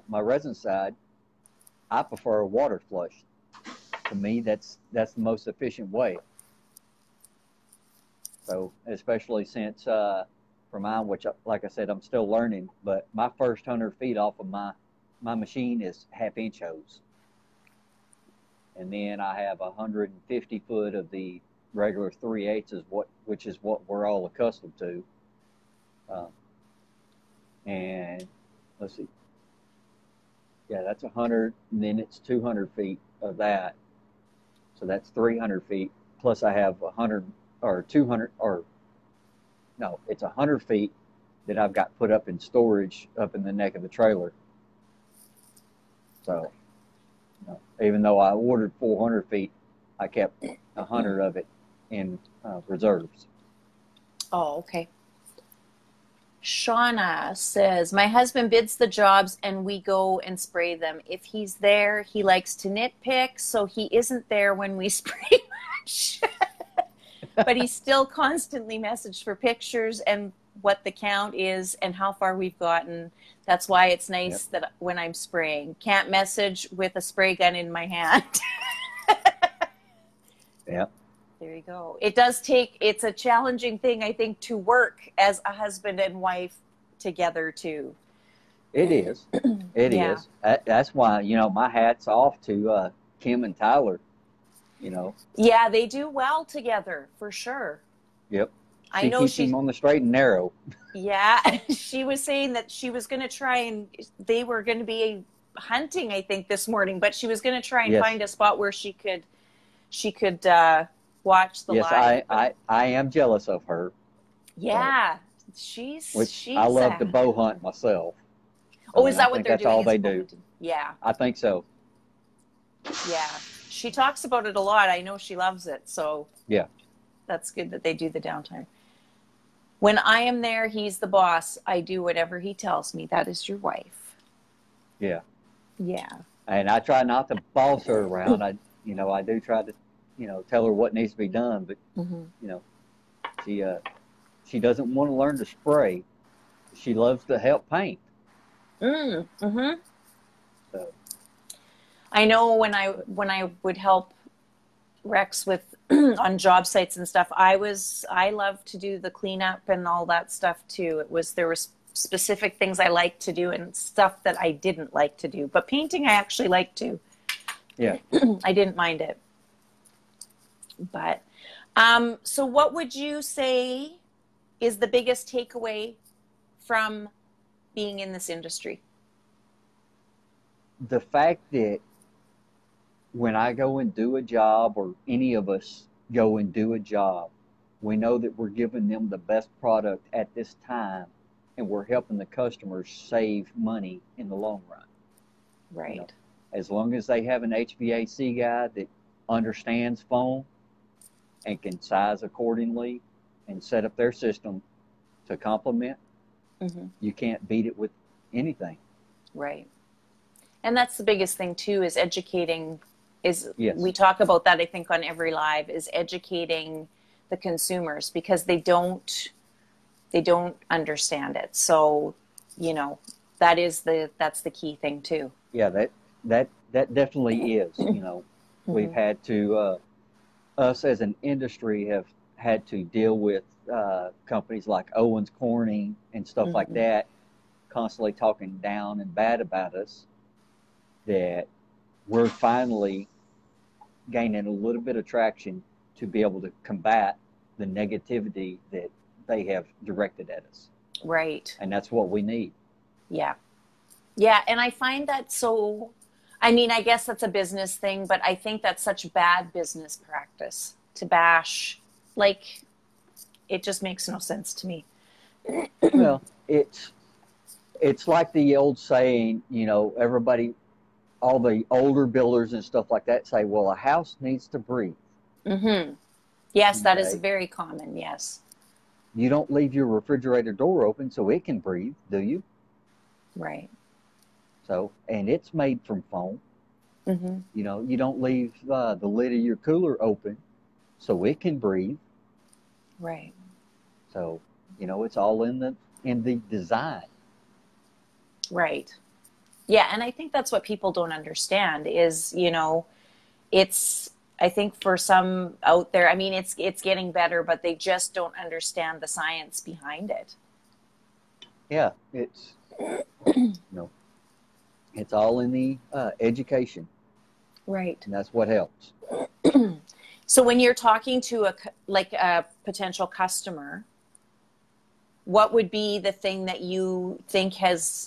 my resin side, I prefer a water flush. To me, that's the most efficient way. So, especially since for mine, which, like I said, I'm still learning, but my first 100 feet off of my machine is half-inch hose. And then I have 150 foot of the regular 3/8 which is what we're all accustomed to. And let's see. Yeah, that's 100, and then it's 200 feet of that. So that's 300 feet. Plus I have 100 or 200 or no, it's 100 feet that I've got put up in storage up in the neck of the trailer. So, even though I ordered 400 feet, I kept 100 of it in reserves. Oh, okay. Shauna says, my husband bids the jobs and we go and spray them. If he's there, he likes to nitpick, so he isn't there when we spray much. But he still constantly messaged for pictures and what the count is and how far we've gotten. That's why it's nice that when I'm spraying, can't message with a spray gun in my hand. Yep. There you go. It's a challenging thing, I think, to work as a husband and wife together too. It is. It is. That's why, my hat's off to Kim and Tyler, Yeah, they do well together, for sure. Yep. I know keeps him on the straight and narrow. Yeah, she was saying that she was going to try and they were going to be hunting, I think, this morning, but she was going to try and find a spot where she could watch the live. Yes, I am jealous of her. Yeah, I love to bow hunt myself. Oh, is that what they're doing? That's all they do. Yeah. I think so. Yeah. She talks about it a lot. I know she loves it. So yeah, that's good that they do the downtime. When I am there, he's the boss. I do whatever he tells me. That is your wife. Yeah. Yeah. And I try not to boss her around. I do try to, tell her what needs to be done. But, she doesn't want to learn to spray. She loves to help paint. Mm-hmm. So. I know when I would help Rex with on job sites and stuff, I love to do the cleanup and all that stuff too. There was specific things I liked to do and stuff that I didn't like to do. But painting I actually liked to. Yeah. I didn't mind it. But so what would you say is the biggest takeaway from being in this industry? The fact that when I go and do a job, or any of us go and do a job, we know that we're giving them the best product at this time, and we're helping the customers save money in the long run. Right. As long as they have an HVAC guy that understands foam and can size accordingly and set up their system to complement, you can't beat it with anything. Right. And that's the biggest thing too, is educating. Yes. We talk about that, I think, on every live, is educating the consumers, because they don't understand it. So, that's the key thing too. Yeah, that definitely is. We've had to, us as an industry have had to deal with companies like Owens Corning and stuff like that, constantly talking down and bad about us, that we're finally gaining a little bit of traction to be able to combat the negativity that they have directed at us. Right. And that's what we need. Yeah. Yeah. And I find that I guess that's a business thing, but I think that's such bad business practice to bash. Like, it just makes no sense to me. Well, it's like the old saying, everybody, all the older builders and stuff like that say, well, a house needs to breathe. Mm-hmm. Yes, that is very common, yes. You don't leave your refrigerator door open so it can breathe, do you? Right. So, and it's made from foam. Mm-hmm. You don't leave the lid of your cooler open so it can breathe. Right. So, it's all in the design. Right. Yeah, and I think that's what people don't understand is, I think for some out there, it's getting better, but they just don't understand the science behind it. Yeah, it's it's all in the education. Right. And that's what helps. So when you're talking to a potential customer, what would be the thing that you think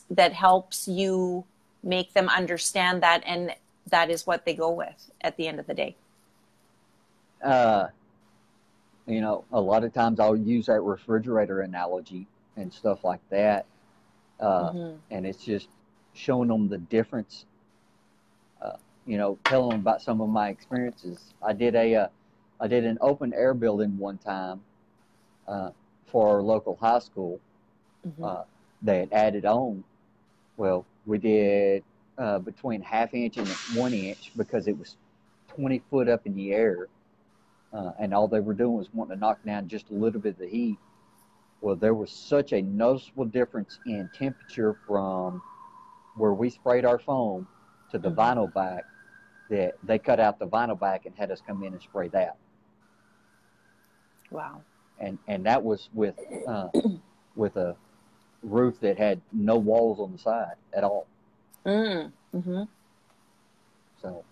that helps you make them understand that, and that is what they go with at the end of the day? A lot of times I'll use that refrigerator analogy, and stuff like that. Mm-hmm. And it's just showing them the difference. Uh, telling them about some of my experiences. I did an open air building one time uh, for our local high school. Mm-hmm. Uh, they had added on. Well, we did between half inch and 1 inch because it was 20 foot up in the air, and all they were doing was wanting to knock down just a little bit of the heat. Well, there was such a noticeable difference in temperature from where we sprayed our foam to the Mm-hmm. vinyl back that they cut out the vinyl back and had us come in and spray that. Wow. And that was with a roof that had no walls on the side at all. Mm-hmm. So,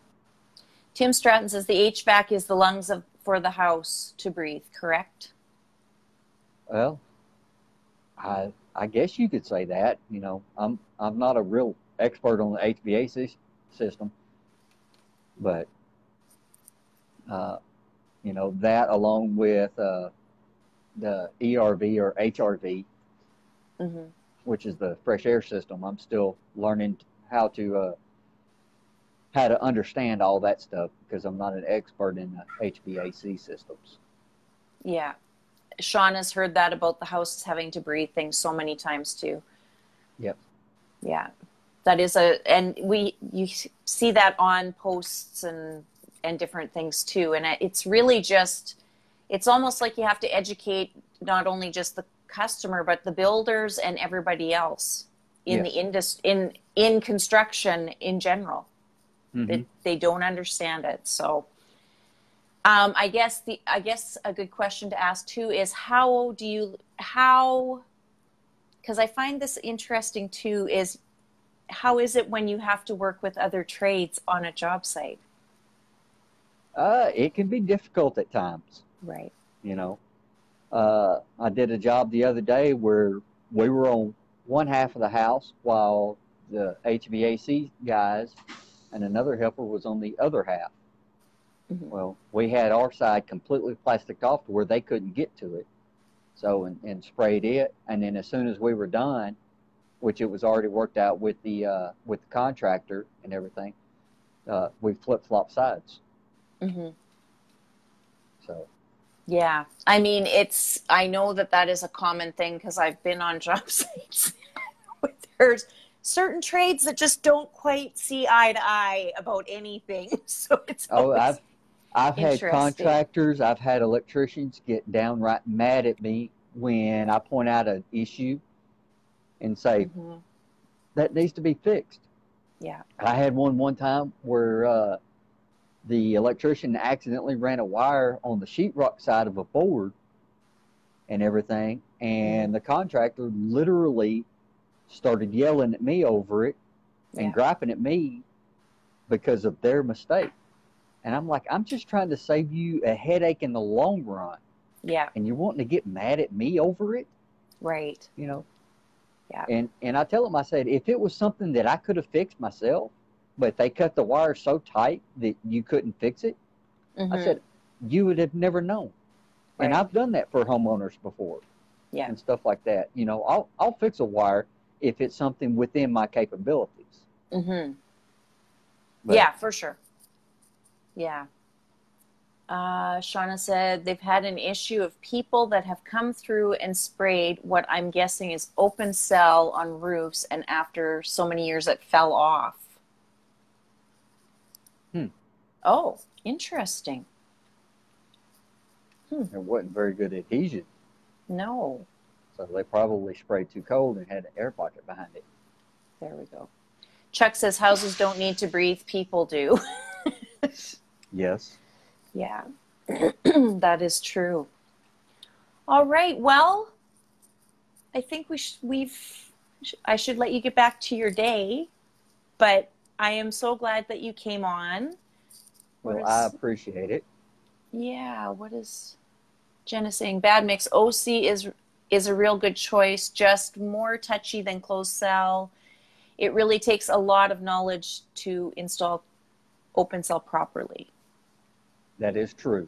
Tim Stratton says the HVAC is the lungs for the house to breathe, correct? well, I guess you could say that. I'm not a real expert on the HVAC system, but that along with the ERV or HRV, Mm-hmm. which is the fresh air system, I'm still learning how to understand all that stuff because I'm not an expert in the HVAC systems. Yeah. Sean has heard that about the houses having to breathe things so many times too. Yep. Yeah. That is and you see that on posts and different things too. And it's really it's almost like you have to educate not only just the customer, but the builders and everybody else in Yes. the industry, in construction in general. Mm-hmm. They don't understand it. So I guess a good question to ask too is because I find this interesting too, is how is it when you have to work with other trades on a job site? It can be difficult at times. Right. I did a job the other day where we were on one half of the house while the HVAC guys and another helper was on the other half. Mm-hmm. Well, we had our side completely plasticed off to where they couldn't get to it. So, and sprayed it. And then as soon as we were done, which it was already worked out with the contractor and everything, we flip-flop sides. Mm-hmm. So. Yeah. I mean, I know that is a common thing because I've been on job sites. There's certain trades that just don't quite see eye to eye about anything. So it's always I've had interesting. contractors, I've had electricians get downright mad at me when I point out an issue and say, Mm-hmm. that needs to be fixed. Yeah. I had one time where the electrician accidentally ran a wire on the sheetrock side of a board and everything, and the contractor literally started yelling at me over it and griping at me because of their mistake. And I'm like, I'm just trying to save you a headache in the long run. Yeah. And you're wanting to get mad at me over it? Right. Yeah. And I tell them, I said, if it was something that I could have fixed myself, but they cut the wire so tight that you couldn't fix it, mm-hmm. I said, you would have never known. Right. And I've done that for homeowners before. Yeah. And stuff like that. I'll fix a wire if it's something within my capabilities. Mm-hmm. Yeah, for sure. Yeah. Shauna said they've had an issue of people that have come through and sprayed what I'm guessing is open cell on roofs, and after so many years it fell off. Oh, interesting. It wasn't very good adhesion. No. So they probably sprayed too cold and had an air pocket behind it. There we go. Chuck says houses don't need to breathe, people do. Yes. Yeah, that is true. All right. Well, I think I should let you get back to your day, but I am so glad that you came on. Well, I appreciate it. Yeah. What is Jenna saying? Bad mix. OC is a real good choice. Just more touchy than closed cell. It really takes a lot of knowledge to install open cell properly. That is true.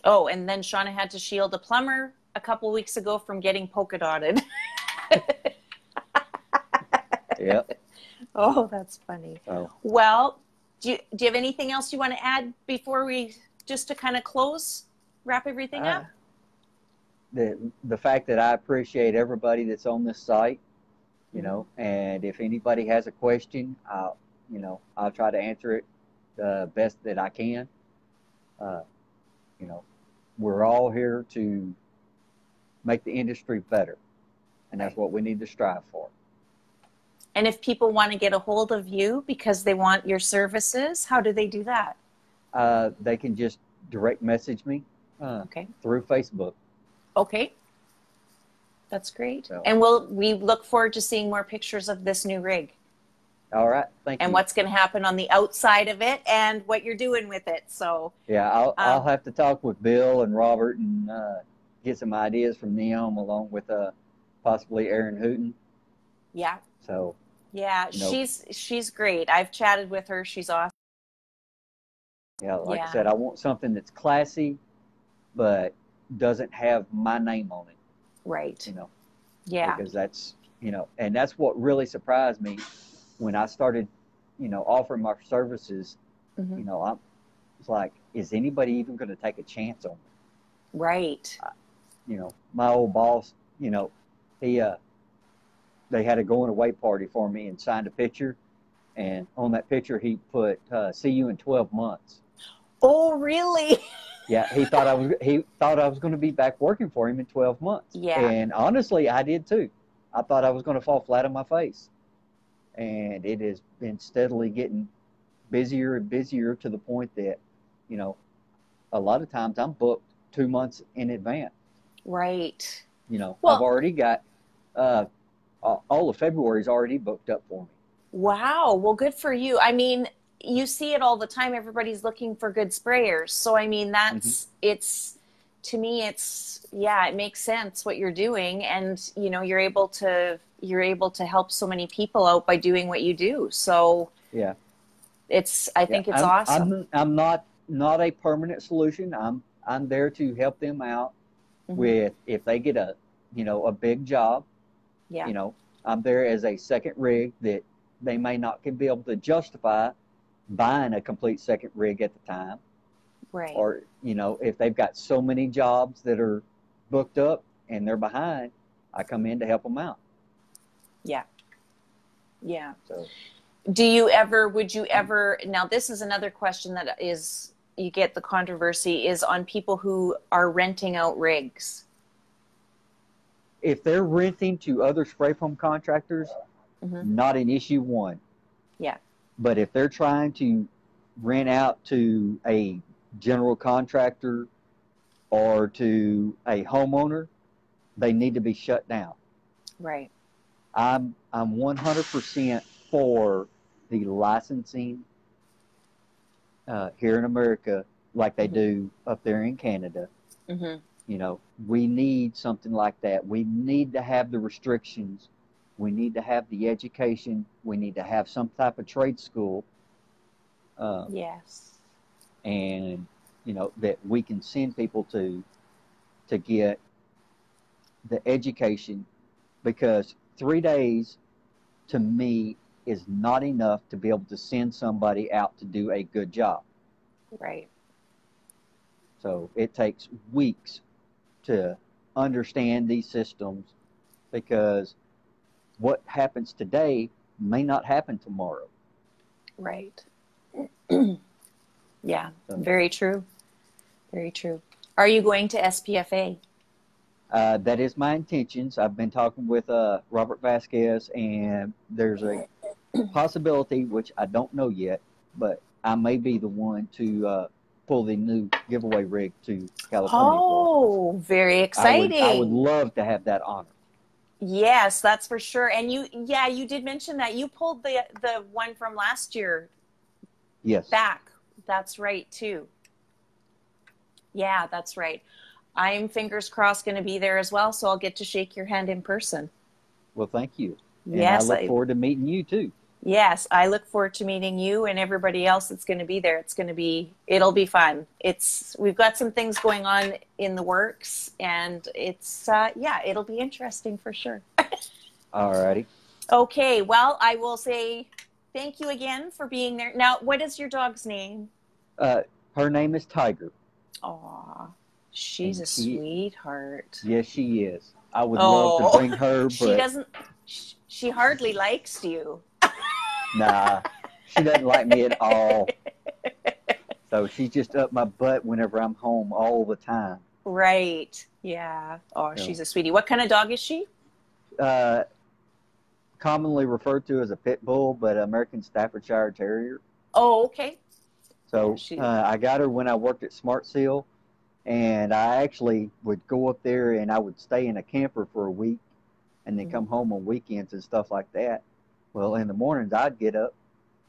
Oh, and then Shauna had to shield a plumber a couple weeks ago from getting polka dotted. Yep. Oh, that's funny. Oh. Well, do you have anything else you want to add before we, just to kind of wrap everything up? The fact that I appreciate everybody that's on this site, you know, and if anybody has a question, I'll try to answer it the best that I can. You know, we're all here to make the industry better, and that's what we need to strive for. And if people want to get a hold of you because they want your services, how do they do that? They can just direct message me through Facebook. Okay. That's great. So, and we look forward to seeing more pictures of this new rig. All right. Thank you. And what's going to happen on the outside of it and what you're doing with it. So yeah, I'll have to talk with Bill and Robert and get some ideas from them, along with possibly Erin Hooten. Yeah. So yeah, she's great. I've chatted with her. She's awesome. Yeah, like I said, I want something that's classy, but doesn't have my name on it. Right. You know. Yeah. Because that's, and that's what really surprised me when I started, offering my services. I was like, is anybody even going to take a chance on me? Right. My old boss, he they had a going away party for me and signed a picture, and on that picture he put see you in 12 months. Oh, really? Yeah, he thought I was going to be back working for him in 12 months. Yeah. And honestly, I did too. I thought I was going to fall flat on my face. And it has been steadily getting busier and busier to the point that, a lot of times I'm booked 2 months in advance. Right. Well, I've already got all of February's already booked up for me. Wow. Well, good for you. I mean, you see it all the time. Everybody's looking for good sprayers. So, I mean, to me, it makes sense what you're doing. And, you're able to help so many people out by doing what you do. So yeah, I think it's awesome. I'm not a permanent solution. I'm there to help them out with, if they get a big job. Yeah. I'm there as a second rig that they may not be able to justify buying a complete second rig at the time. Right. Or, if they've got so many jobs that are booked up and they're behind, I come in to help them out. Yeah. Yeah. So, would you ever, now this is another question that you get the controversy is on people who are renting out rigs. If they're renting to other spray foam contractors, not an issue one. Yeah. But if they're trying to rent out to a general contractor or to a homeowner, they need to be shut down. Right. I'm 100% for the licensing here in America, like they do up there in Canada. We need something like that. We need to have the restrictions. We need to have the education. We need to have some type of trade school. Yes. And, that we can send people to get the education, because 3 days to me is not enough to be able to send somebody out to do a good job. Right. So it takes weeks to understand these systems, because what happens today may not happen tomorrow. Right. Yeah, very true. Very true. Are you going to SPFA? That is my intentions. I've been talking with Robert Vasquez, and there's a possibility, which I don't know yet, but I may be the one to pull the new giveaway rig to California. Oh, very exciting. I would love to have that honor. Yes, that's for sure. And you did mention that you pulled the one from last year. Yes. Back. That's right too. Yeah, that's right. I'm fingers crossed going to be there as well, so I'll get to shake your hand in person. Well, thank you. And yes, I look forward to meeting you too. Yes, I look forward to meeting you and everybody else that's going to be there. It'll be fun. We've got some things going on in the works, and yeah, it'll be interesting for sure. Alrighty. Okay, well, I will say thank you again for being there. Now, what is your dog's name? Uh, Her name is Tiger, Aw, she's and a sweetheart. yes, she is. I would love to Oh, bring her, she but doesn't, she hardly likes you. nah, she doesn't like me at all. So she's just up my butt whenever I'm home all the time. Right. Yeah. Oh, You she's a sweetie. What kind of dog is she? uh, Commonly referred to as a pit bull, but American Staffordshire Terrier. Oh, okay. Yeah, So I got her when I worked at Smart Seal, and I actually would go up there and I would stay in a camper for a week, and then come home on weekends and stuff like that. Well, in the mornings I'd get up,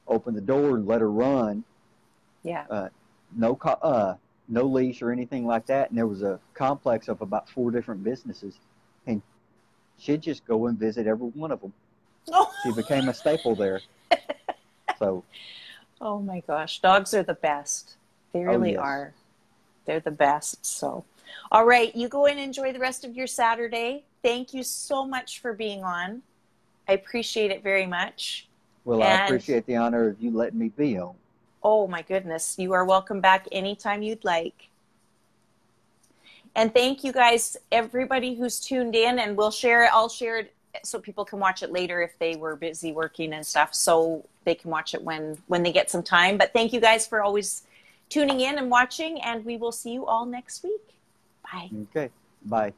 open the door, and let her run. yeah. Uh, no leash or anything like that. And there was a complex of about 4 different businesses, and she'd just go and visit every one of them. Oh. She became a staple there. So, Oh my gosh, dogs are the best. They oh really yes. are. They're the best. So, all right, you go and enjoy the rest of your Saturday. Thank you so much for being on. I appreciate it very much. Well, I And appreciate the honor of you letting me be on. oh my goodness, you are welcome back anytime you'd like. And thank you guys, everybody who's tuned in, and I'll share it so people can watch it later if they were busy working and stuff, so they can watch it when they get some time. But thank you guys for always tuning in and watching, and we will see you all next week. Bye. Okay. Bye.